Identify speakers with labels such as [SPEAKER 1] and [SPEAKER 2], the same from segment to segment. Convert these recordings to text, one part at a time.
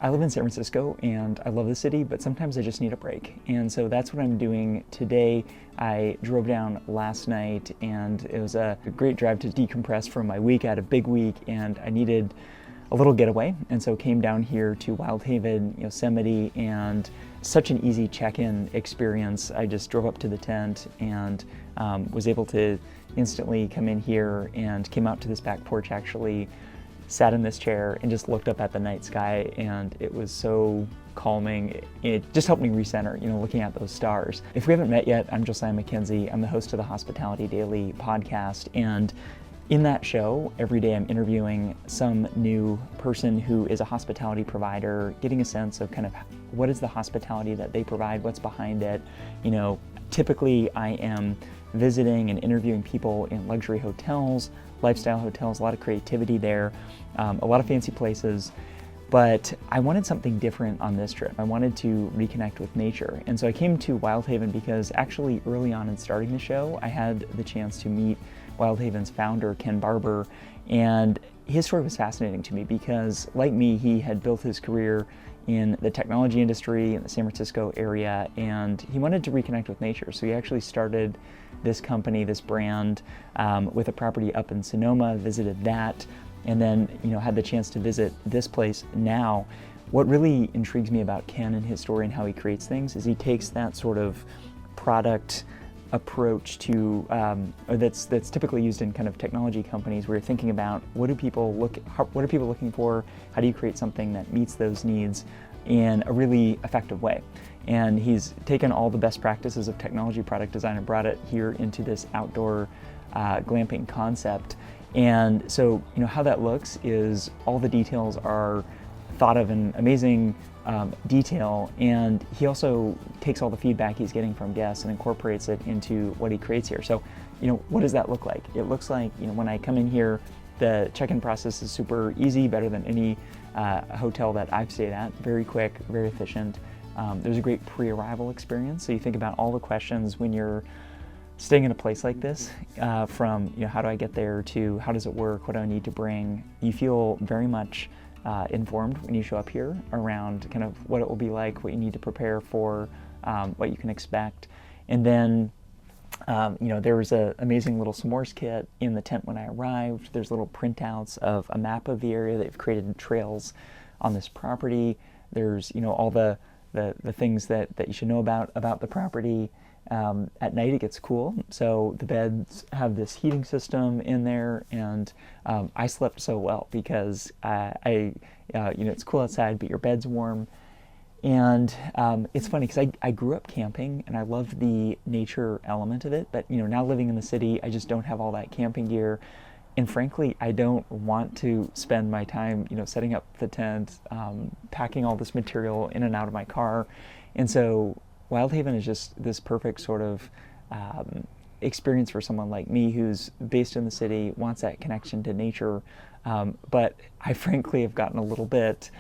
[SPEAKER 1] I live in San Francisco and I love the city, but sometimes I just need a break. And so that's what I'm doing today. I drove down last night and it was a great drive to decompress from my week. I had a big week and I needed a little getaway. And so came down here to Wildhaven Yosemite, and such an easy check-in experience. I just drove up to the tent and was able to instantly come in here and came out to this back porch, actually sat in this chair and just looked up at the night sky, and it was so calming. It just helped me recenter, looking at those stars. If we haven't met yet, I'm Josiah McKenzie. I'm the host of the Hospitality Daily podcast, and in that show, every day I'm interviewing some new person who is a hospitality provider, getting a sense of kind of what is the hospitality that they provide, what's behind it. Typically I am visiting and interviewing people in luxury hotels, lifestyle hotels, a lot of creativity there, a lot of fancy places. But I wanted something different on this trip. I wanted to reconnect with nature. And so I came to Wildhaven because actually early on in starting the show, I had the chance to meet Wildhaven's founder, Ken Barber, and his story was fascinating to me because, like me, he had built his career in the technology industry in the San Francisco area, and he wanted to reconnect with nature. So he actually started this company, this brand, with a property up in Sonoma, visited that, and then had the chance to visit this place now. What really intrigues me about Ken and his story and how he creates things is he takes that sort of product approach to that's typically used in kind of technology companies, where you're thinking about what are people looking for, how do you create something that meets those needs in a really effective way. And he's taken all the best practices of technology product design and brought it here into this outdoor glamping concept. And so how that looks is all the details are thought of in amazing detail, and he also takes all the feedback he's getting from guests and incorporates it into what he creates here. So what does that look like? It looks like when I come in here, the check-in process is super easy, better than any hotel that I've stayed at. Very quick, very efficient. There's a great pre-arrival experience. So you think about all the questions when you're staying in a place like this, from how do I get there to how does it work, what do I need to bring. You feel very much informed when you show up here around kind of what it will be like, what you need to prepare for, what you can expect. And then there was an amazing little s'mores kit in the tent when I arrived. There's little printouts of a map of the area. They've created trails on this property. There's all the things that you should know about the property. At night it gets cool, so the beds have this heating system in there, and I slept so well because it's cool outside, but your bed's warm. And it's funny because I grew up camping and I love the nature element of it, but now living in the city, I just don't have all that camping gear. And frankly, I don't want to spend my time, setting up the tent, packing all this material in and out of my car. And so Wildhaven is just this perfect sort of experience for someone like me who's based in the city, wants that connection to nature. But I frankly have gotten a little bit,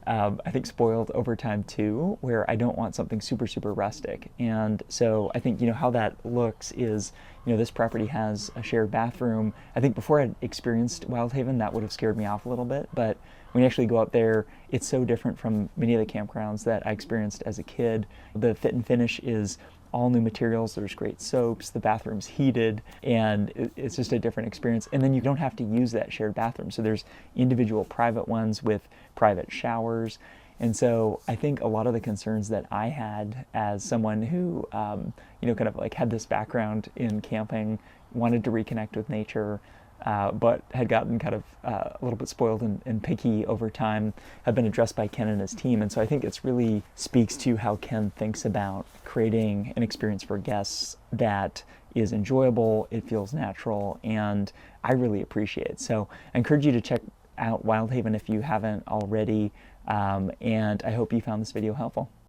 [SPEAKER 1] I think, spoiled over time too, where I don't want something super, super rustic. And so I think, how that looks is, this property has a shared bathroom. I think before I'd experienced Wildhaven, that would have scared me off a little bit. But when you actually go out there, it's so different from many of the campgrounds that I experienced as a kid. The fit and finish is all new materials. There's great soaps, the bathroom's heated, and it's just a different experience. And then you don't have to use that shared bathroom. So there's individual private ones with private showers. And so I think a lot of the concerns that I had as someone who, kind of like had this background in camping, wanted to reconnect with nature, but had gotten kind of a little bit spoiled and picky over time, have been addressed by Ken and his team. And so I think it's really speaks to how Ken thinks about creating an experience for guests that is enjoyable, it feels natural, and I really appreciate it. So I encourage you to check out Wildhaven if you haven't already, and I hope you found this video helpful.